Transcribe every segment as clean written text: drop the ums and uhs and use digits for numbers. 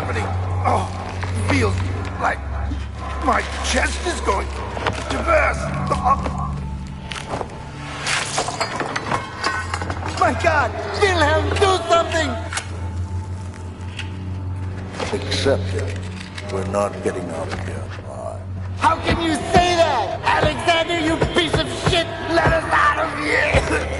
happening? Oh, feels like my chest is going to burst. My God! Wilhelm, do something! Accept it. We're not getting out of here alive. How can you say that? Alexander, you piece of shit! Let us out of here!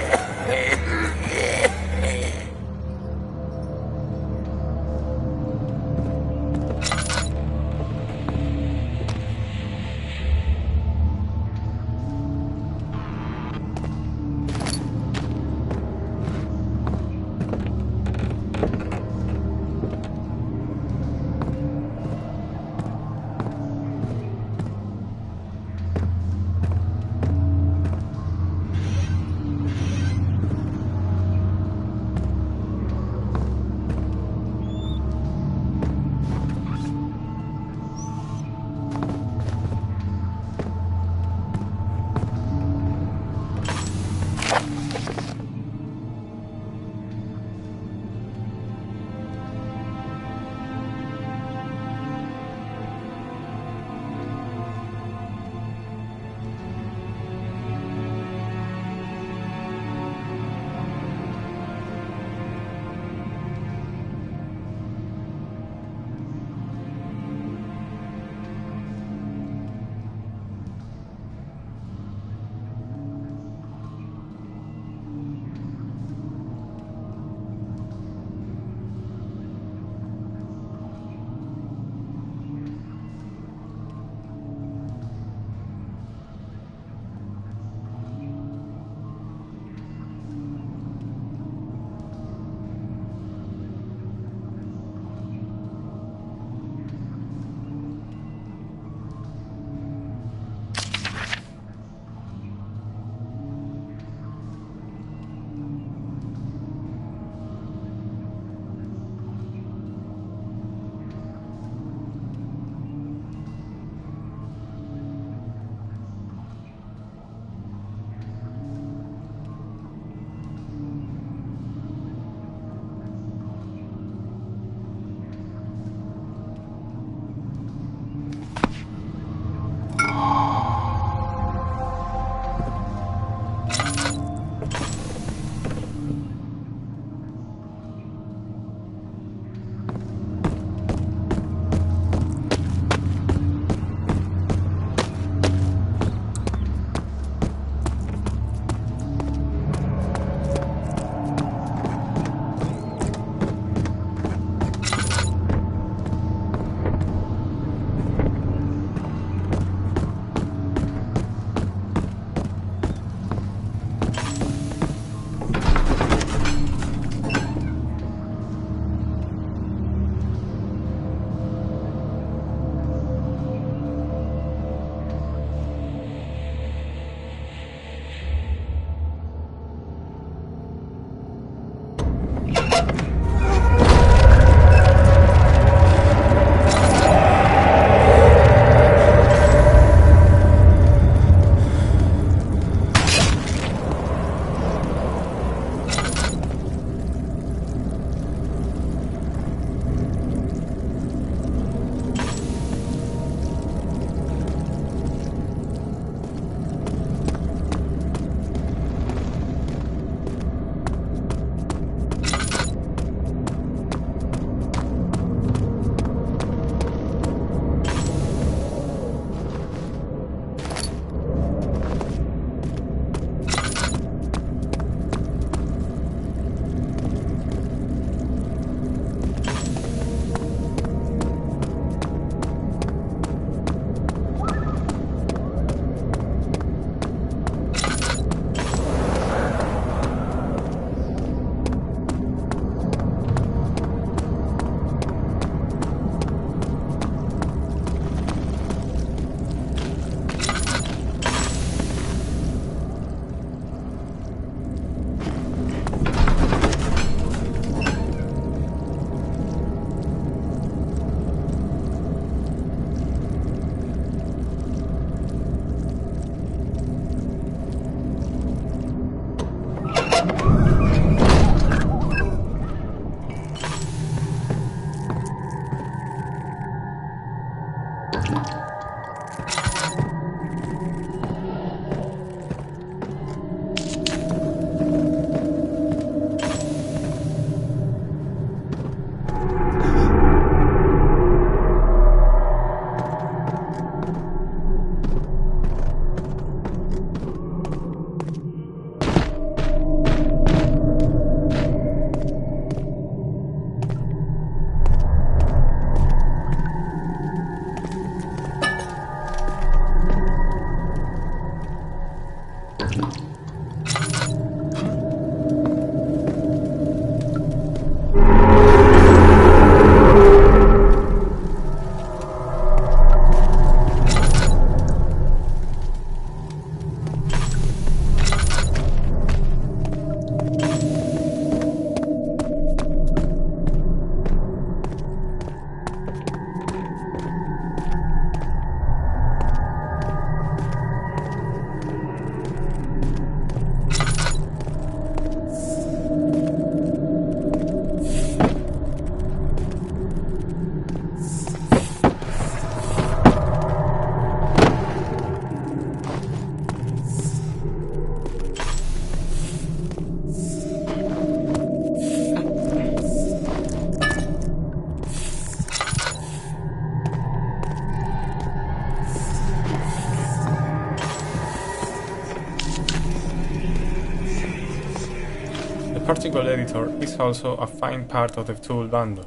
particle editor is also a fine part of the tool bundle,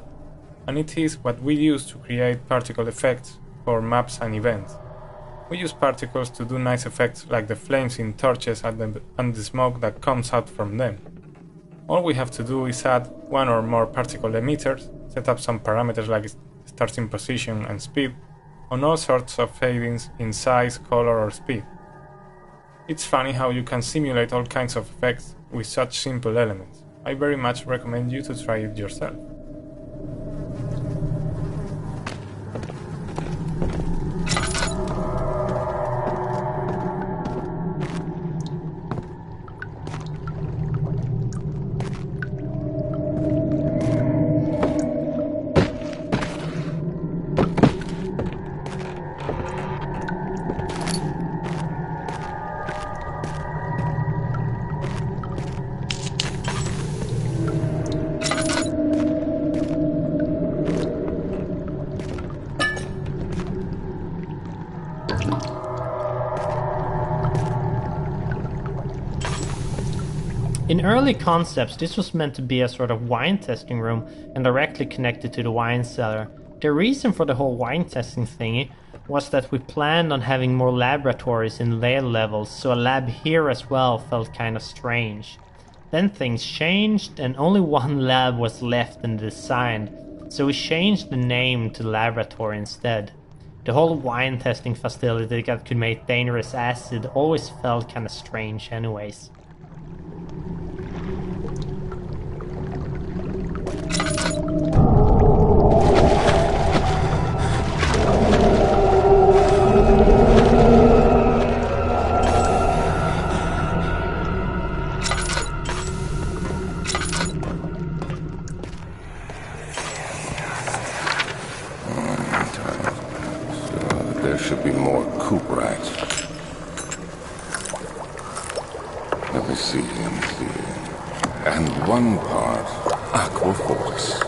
and it is what we use to create particle effects for maps and events. We use particles to do nice effects like the flames in torches and the smoke that comes out from them. All we have to do is add one or more particle emitters, set up some parameters like starting position and speed, on all sorts of fadings in size, color or speed. It's funny how you can simulate all kinds of effects with such simple elements. I very much recommend you to try it yourself. In early concepts, this was meant to be a sort of wine testing room and directly connected to the wine cellar. The reason for the whole wine testing thingy was that we planned on having more laboratories in later levels, so a lab here as well felt kind of strange. Then things changed and only one lab was left in the design, so we changed the name to laboratory instead. The whole wine testing facility that could make dangerous acid always felt kind of strange anyways. There should be more coop rats. Let me see. And one part aquaforce.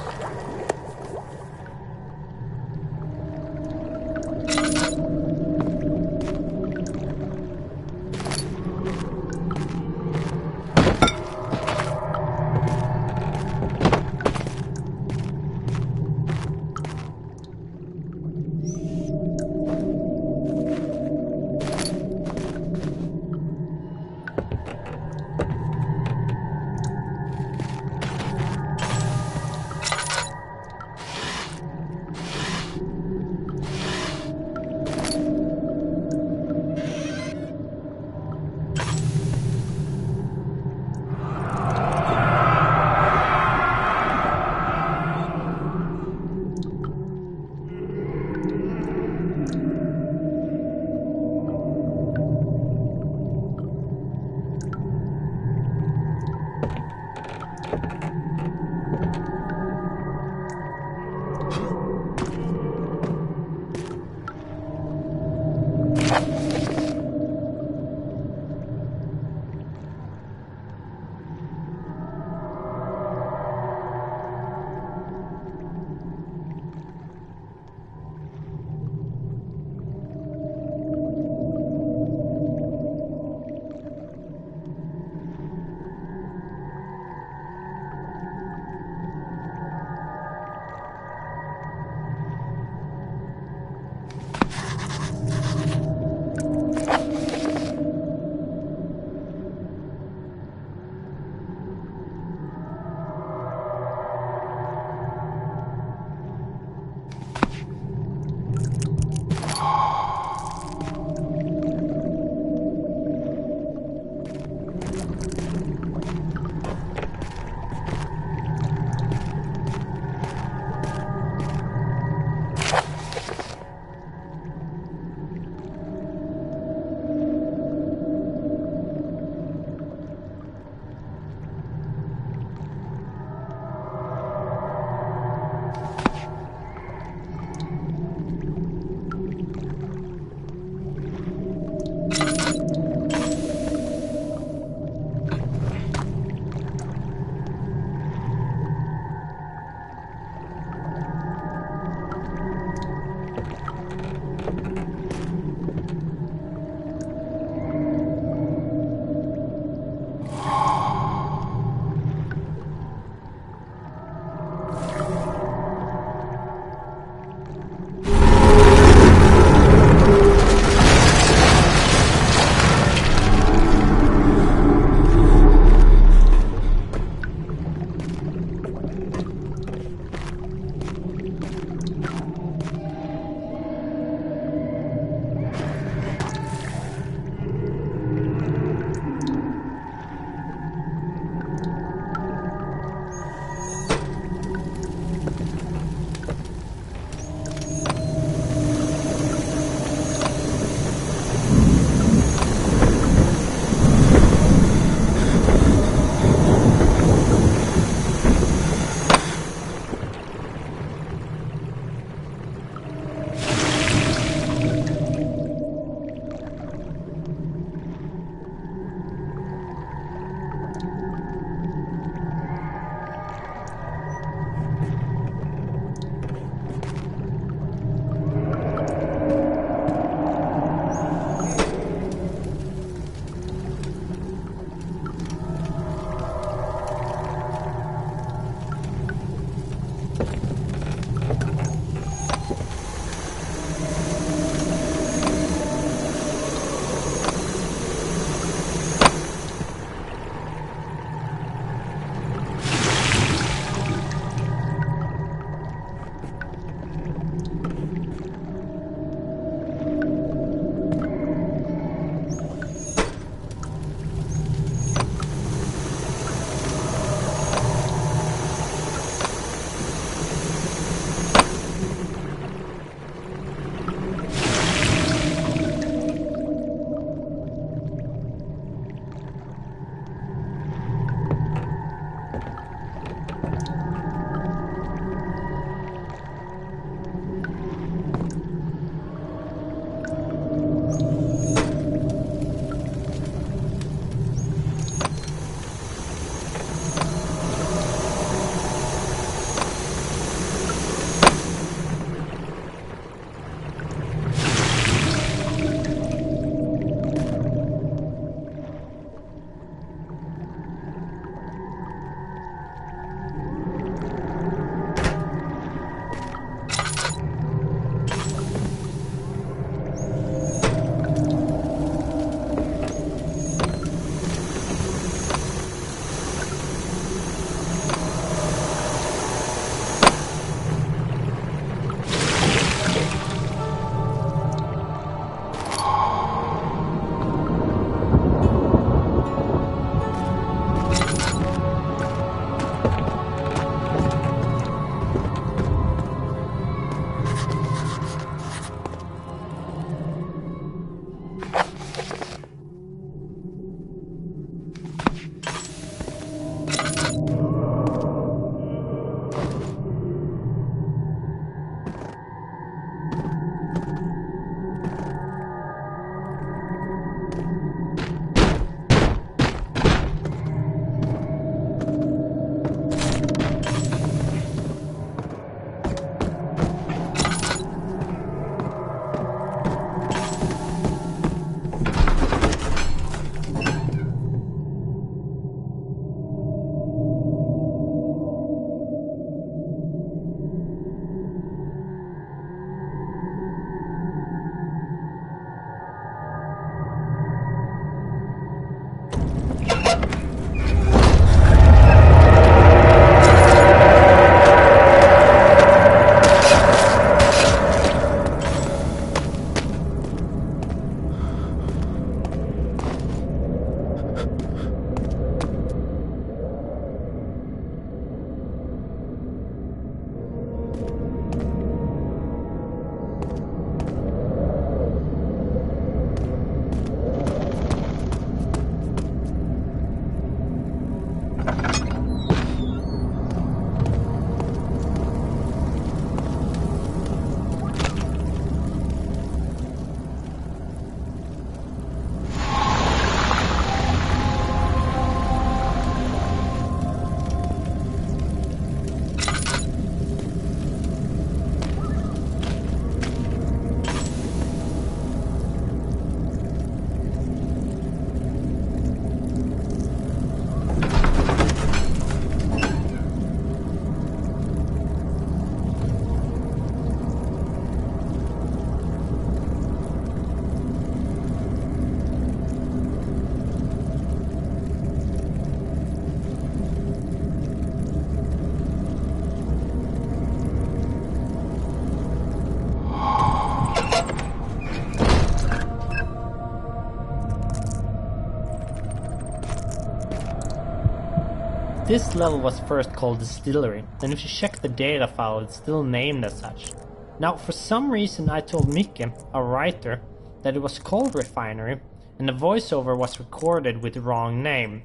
This level was first called Distillery, and if you check the data file it's still named as such. Now for some reason I told Mikke, a writer, that it was called Refinery, and the voiceover was recorded with the wrong name.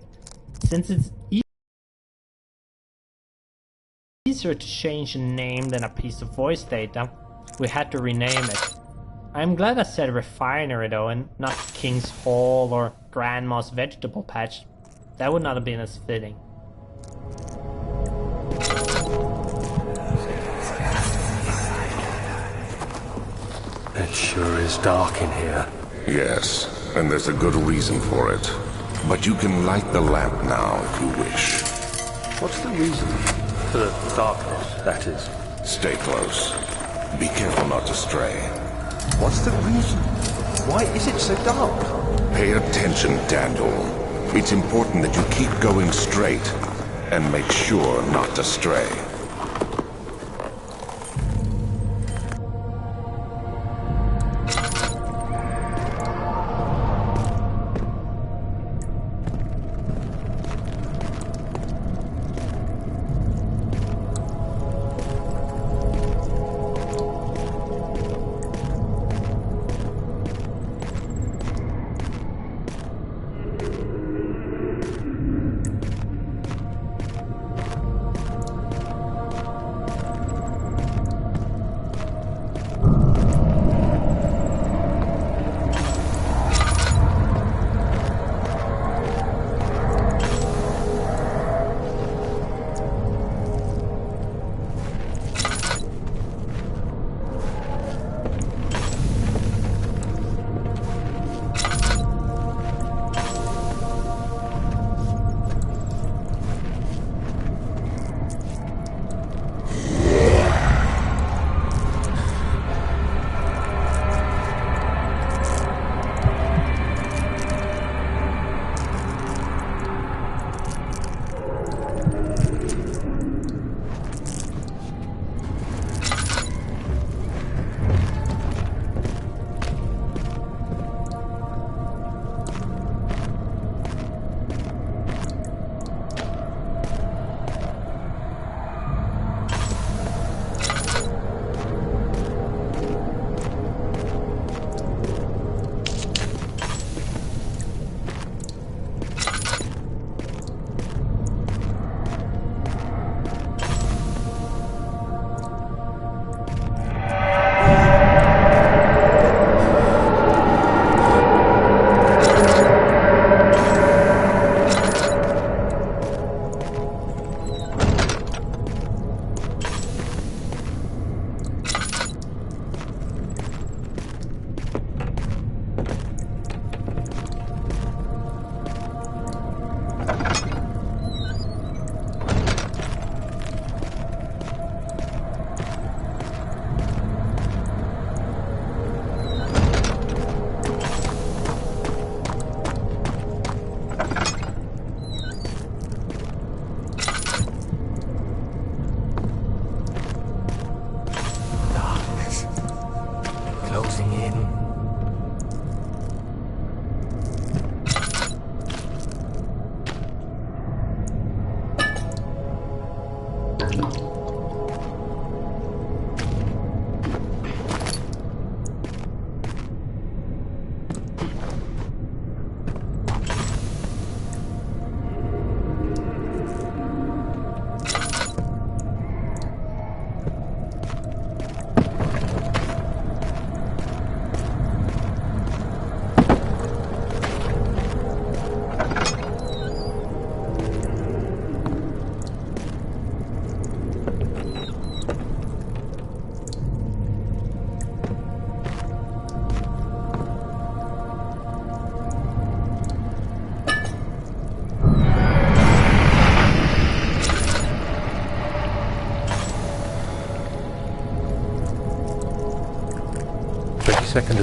Since it's easier to change a name than a piece of voice data, we had to rename it. I'm glad I said Refinery though, and not King's Hall or Grandma's Vegetable Patch. That would not have been as fitting. It sure is dark in here. Yes, and there's a good reason for it. But you can light the lamp now if you wish. What's the reason? For the darkness, that is. Stay close. Be careful not to stray. What's the reason? Why is it so dark? Pay attention, Daniel. It's important that you keep going straight and make sure not to stray.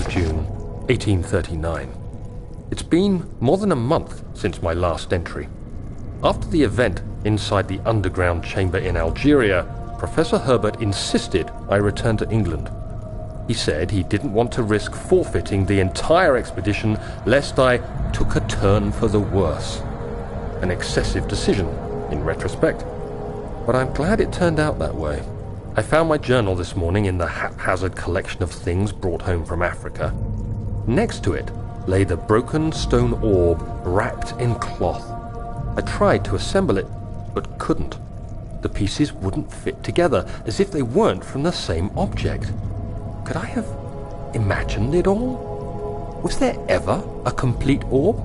June 1839. It's been more than a month since my last entry. After the event inside the underground chamber in Algeria, Professor Herbert insisted I return to England. He said he didn't want to risk forfeiting the entire expedition lest I took a turn for the worse. An excessive decision, in retrospect. But I'm glad it turned out that way. I found my journal this morning in the haphazard collection of things brought home from Africa. Next to it lay the broken stone orb wrapped in cloth. I tried to assemble it, but couldn't. The pieces wouldn't fit together, as if they weren't from the same object. Could I have imagined it all? Was there ever a complete orb?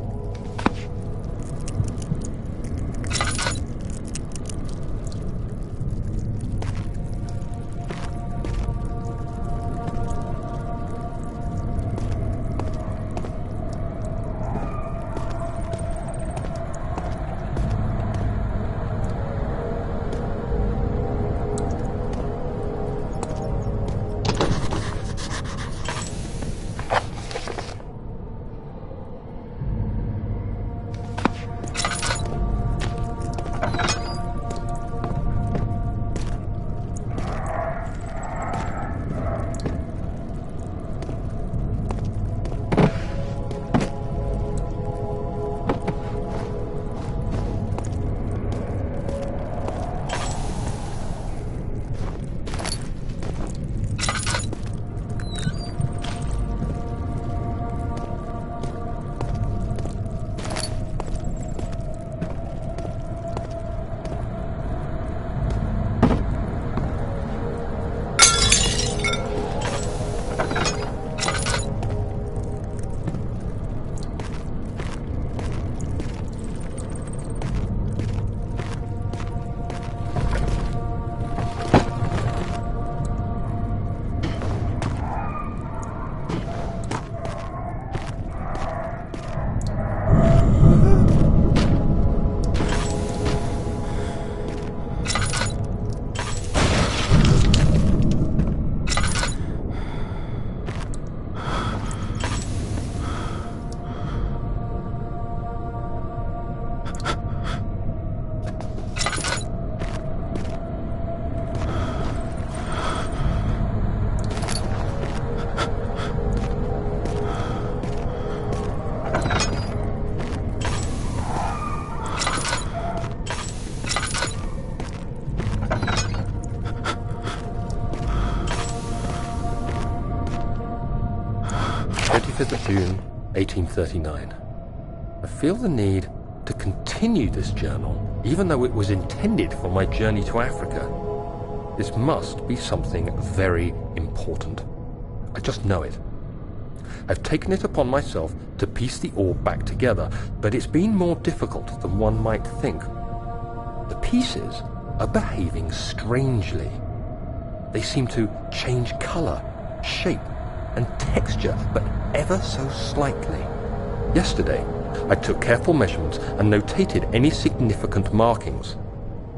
June 1839. I feel the need to continue this journal, even though it was intended for my journey to Africa. This must be something very important. I just know it. I've taken it upon myself to piece the orb back together, but it's been more difficult than one might think. The pieces are behaving strangely. They seem to change color, shape, and texture, but ever so slightly. Yesterday, I took careful measurements and notated any significant markings.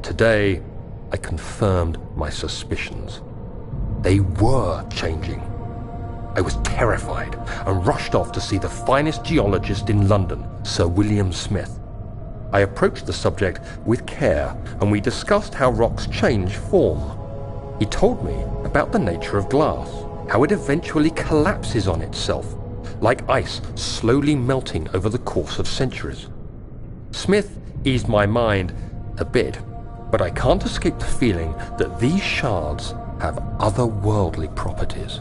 Today, I confirmed my suspicions. They were changing. I was terrified and rushed off to see the finest geologist in London, Sir William Smith. I approached the subject with care, and we discussed how rocks change form. He told me about the nature of glass, how it eventually collapses on itself, like ice slowly melting over the course of centuries. Smith eased my mind a bit, but I can't escape the feeling that these shards have otherworldly properties.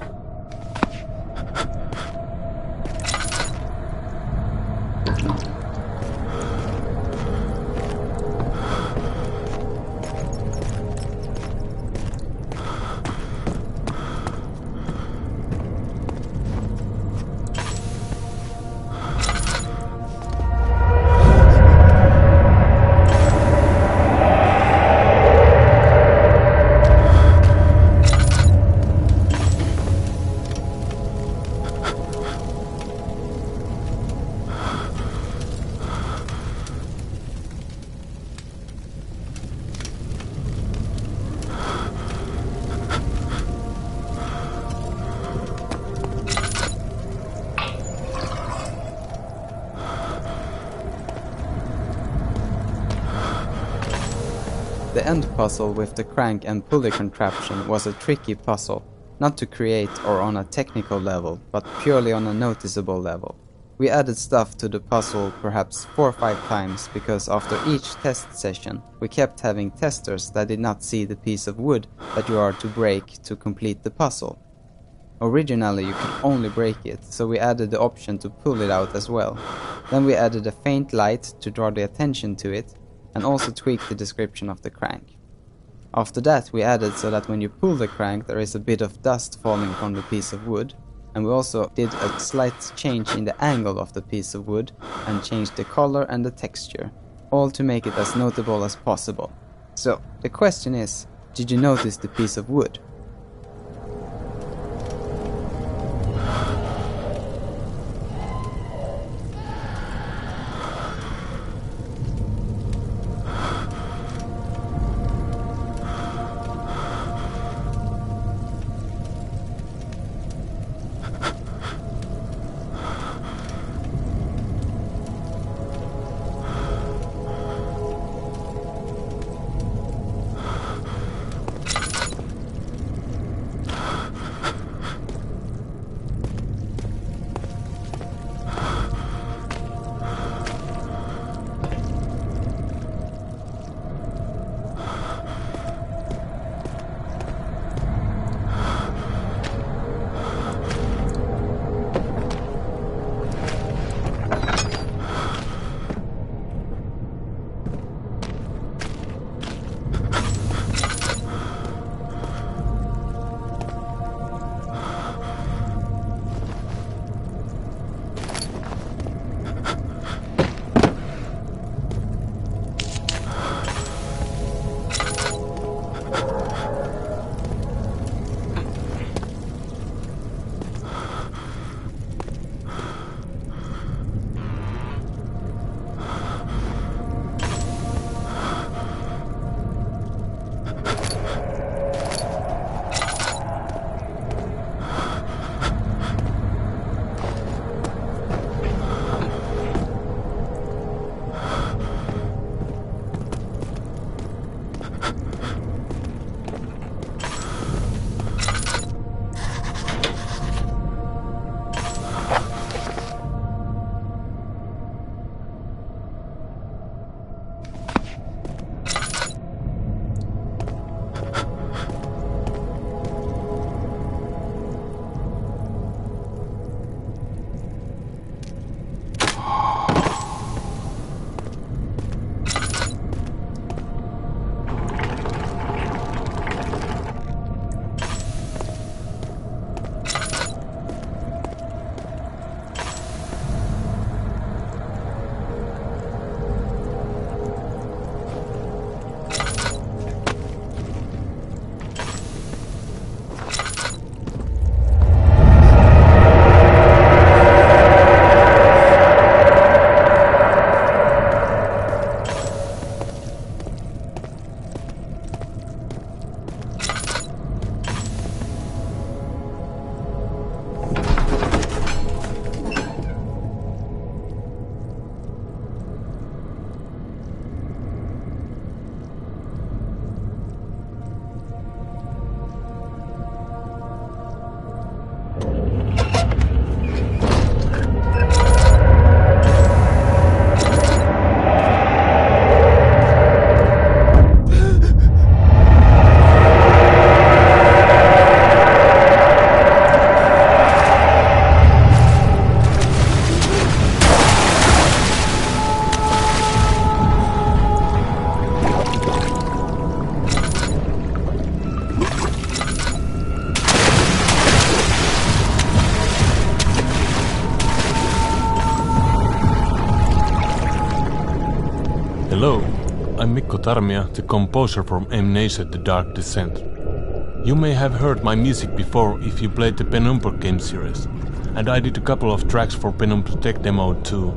The end puzzle with the crank and pulley contraption was a tricky puzzle, not to create or on a technical level, but purely on a noticeable level. We added stuff to the puzzle perhaps 4 or 5 times because after each test session we kept having testers that did not see the piece of wood that you are to break to complete the puzzle. Originally you could only break it, so we added the option to pull it out as well. Then we added a faint light to draw the attention to it, and also tweaked the description of the crank. After that we added so that when you pull the crank there is a bit of dust falling from the piece of wood, and we also did a slight change in the angle of the piece of wood and changed the color and the texture, all to make it as notable as possible. So the question is, did you notice the piece of wood? Hello, I'm Mikko Tarmia, the composer from Amnesia: The Dark Descent. You may have heard my music before if you played the Penumbra game series, and I did a couple of tracks for Penumbra Tech Demo too.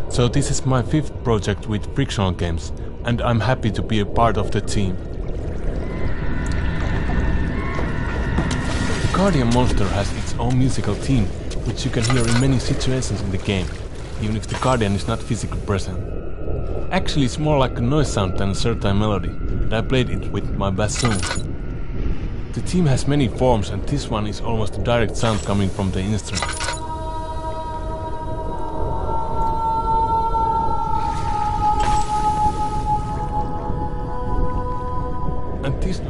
So this is my 5th project with Frictional Games, and I'm happy to be a part of the team. The Guardian monster has its own musical theme, which you can hear in many situations in the game, even if the Guardian is not physically present. Actually, it's more like a noise sound than a certain melody, and I played it with my bassoon. The theme has many forms, and this one is almost a direct sound coming from the instrument. and this...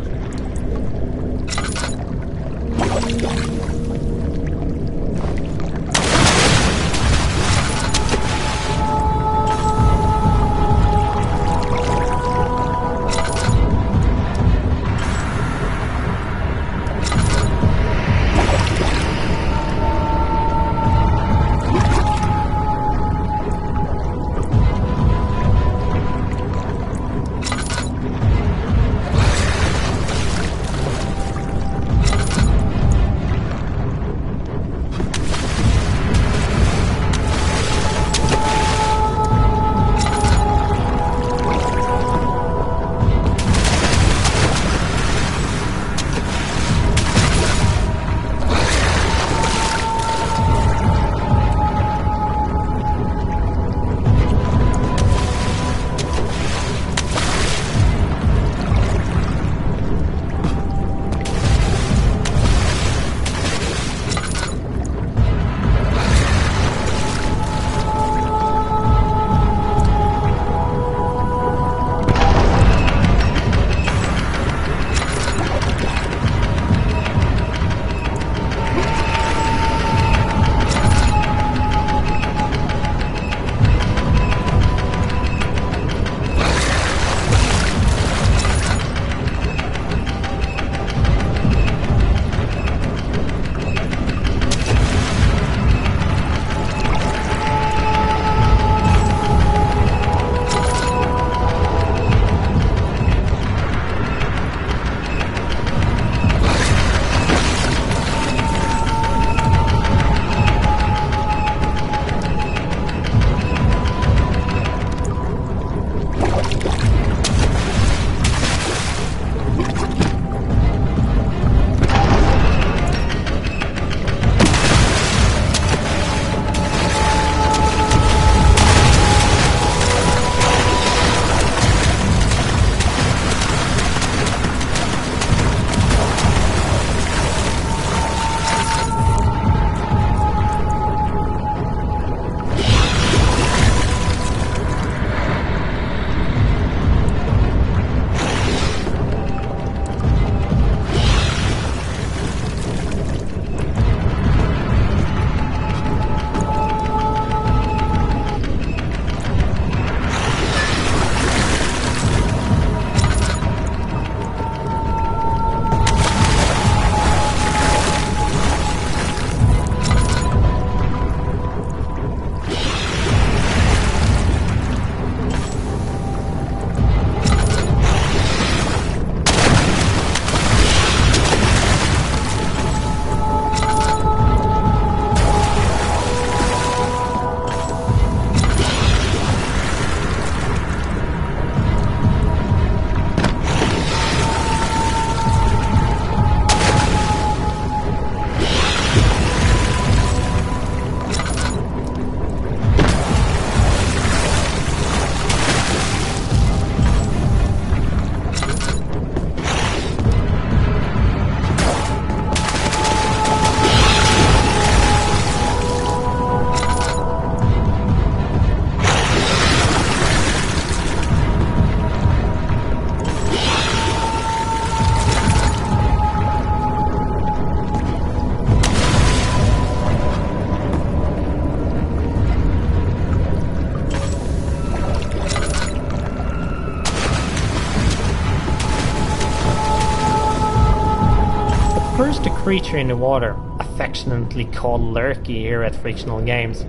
First, the creature in the water, affectionately called Lurky here at Frictional Games,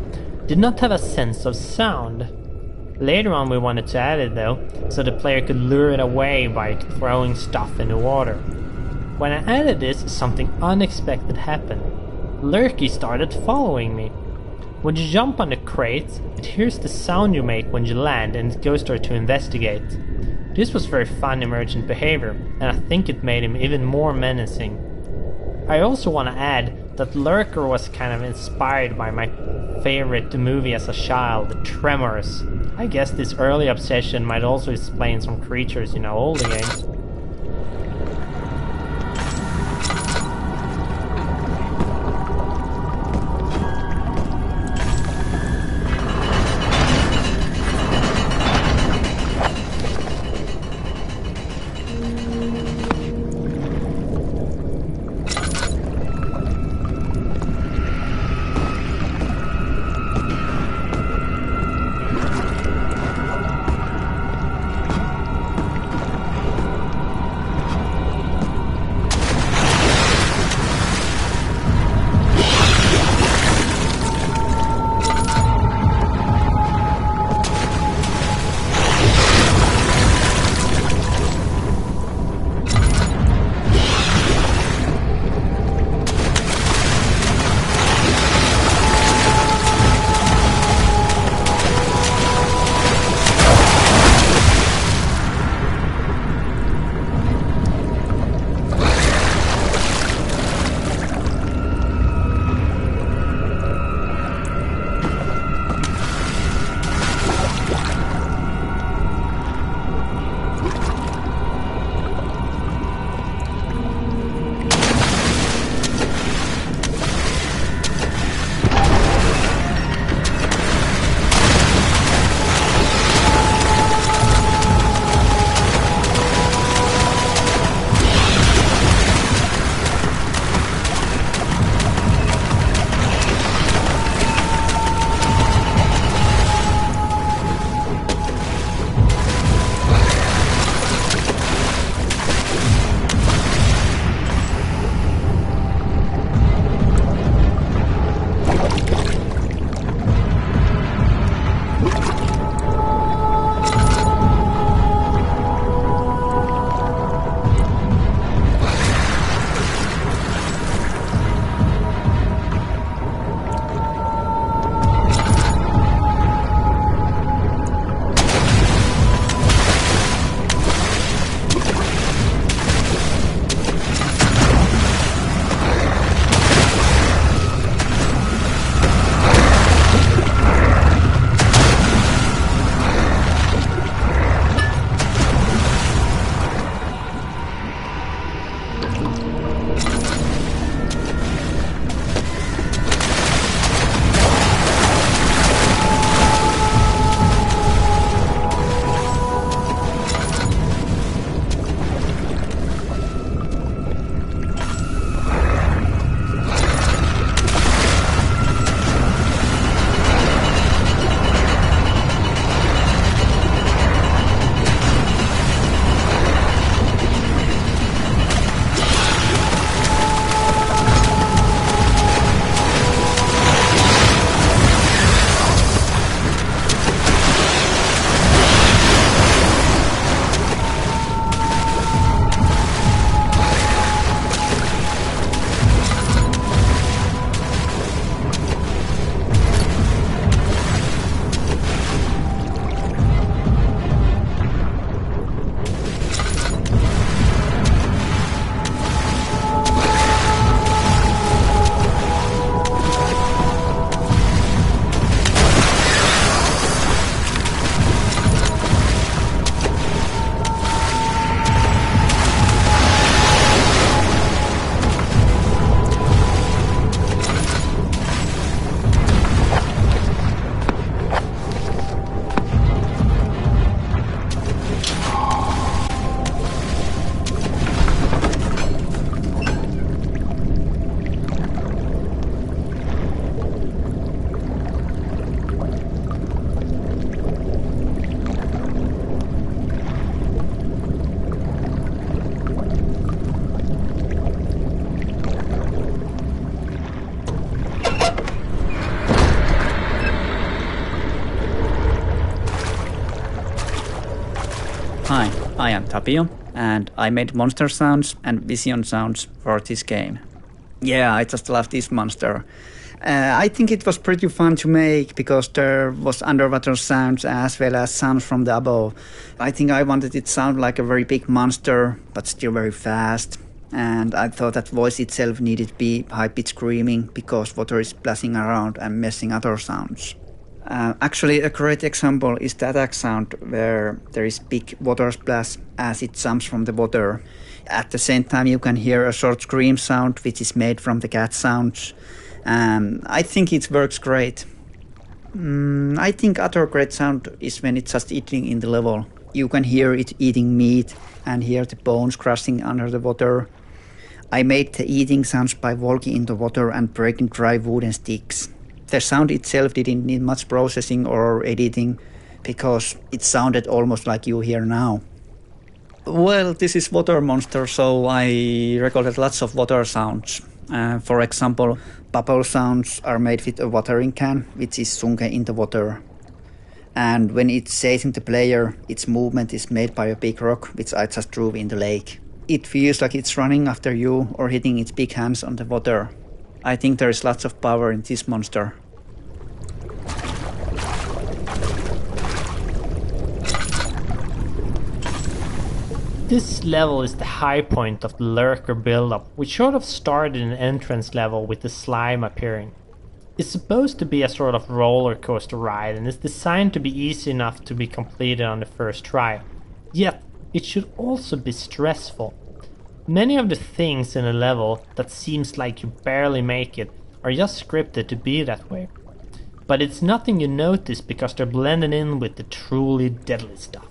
did not have a sense of sound. Later on we wanted to add it though, so the player could lure it away by throwing stuff in the water. When I added this, something unexpected happened. Lurky started following me. When you jump on the crate, it hears the sound you make when you land and it goes there to investigate. This was very fun emergent behavior, and I think it made him even more menacing. I also want to add that Lurker was kind of inspired by my favorite movie as a child, Tremors. I guess this early obsession might also explain some creatures in our older games. Hi, I am Tapio, and I made monster sounds and vision sounds for this game. Yeah, I just love this monster. I think it was pretty fun to make because there was underwater sounds as well as sounds from the above. I think I wanted it to sound like a very big monster, but still very fast. And I thought that voice itself needed to be high-pitched screaming because water is splashing around and messing other sounds. Actually, a great example is the attack sound where there is big water splash as it jumps from the water. At the same time, you can hear a short scream sound which is made from the cat sounds. I think it works great. I think other great sound is when it's just eating in the level. You can hear it eating meat and hear the bones crashing under the water. I made the eating sounds by walking in the water and breaking dry wooden sticks. The sound itself didn't need much processing or editing because it sounded almost like you hear now. Well, this is Water Monster, so I recorded lots of water sounds. For example, bubble sounds are made with a watering can, which is sunk in the water. And when it's chasing the player, its movement is made by a big rock, which I just threw in the lake. It feels like it's running after you or hitting its big hands on the water. I think there is lots of power in this monster. This level is the high point of the lurker build-up, which sort of started in an entrance level with the slime appearing. It's supposed to be a sort of roller coaster ride and is designed to be easy enough to be completed on the first try. Yet, it should also be stressful. Many of the things in a level that seems like you barely make it are just scripted to be that way. But it's nothing you notice because they're blended in with the truly deadly stuff.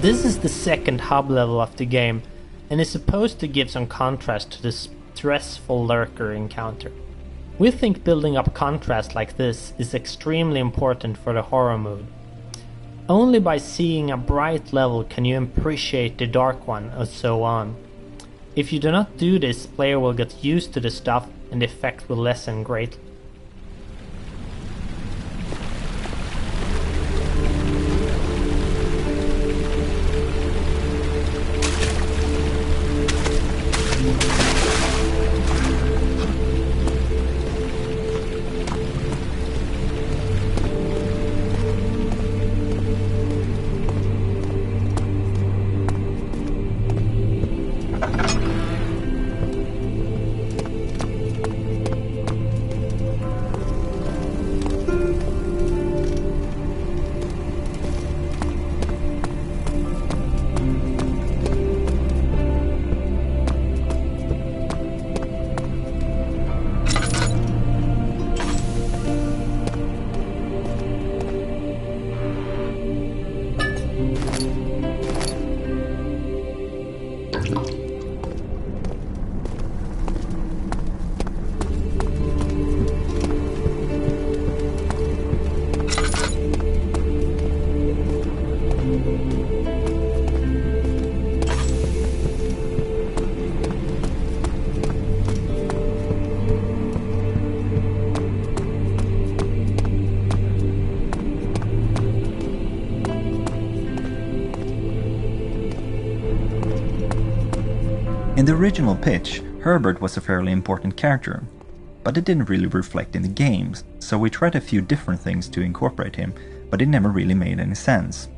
This is the second hub level of the game, and is supposed to give some contrast to the stressful lurker encounter. We think building up contrast like this is extremely important for the horror mood. Only by seeing a bright level can you appreciate the dark one and so on. If you do not do this, player will get used to the stuff and the effect will lessen greatly. In the original pitch, Herbert was a fairly important character, but it didn't really reflect in the games, so we tried a few different things to incorporate him, but it never really made any sense.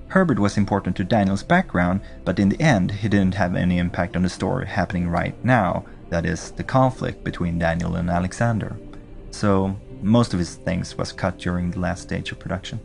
Herbert was important to Daniel's background, but in the end he didn't have any impact on the story happening right now, that is, the conflict between Daniel and Alexander. So most of his things was cut during the last stage of production.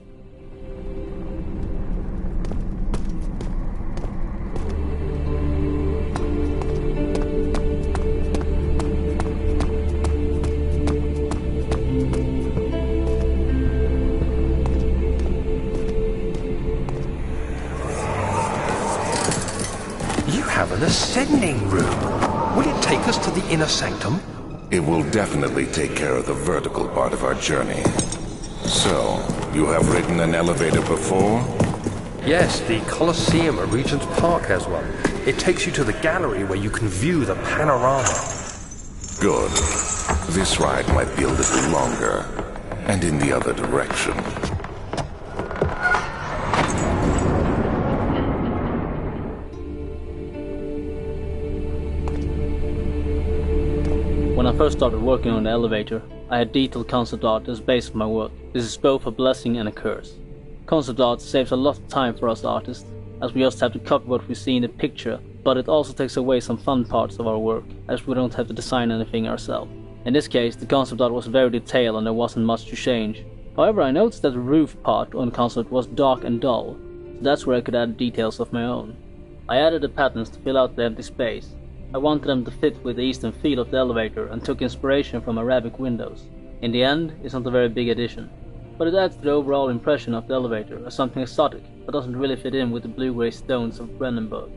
An ascending room. Will it take us to the inner sanctum? It will definitely take care of the vertical part of our journey. So, you have ridden an elevator before? Yes, the Colosseum at Regent's Park has one. It takes you to the gallery where you can view the panorama. Good. This ride might be a little longer, and in the other direction. When I first started working on the elevator, I had detailed concept art as base of my work. This is both a blessing and a curse. Concept art saves a lot of time for us artists, as we just have to copy what we see in the picture, but it also takes away some fun parts of our work, as we don't have to design anything ourselves. In this case, the concept art was very detailed and there wasn't much to change. However, I noticed that the roof part on the concept was dark and dull, so that's where I could add details of my own. I added the patterns to fill out the empty space. I wanted them to fit with the eastern feel of the elevator and took inspiration from Arabic windows. In the end, it's not a very big addition, but it adds to the overall impression of the elevator as something exotic that doesn't really fit in with the blue-grey stones of Brandenburg.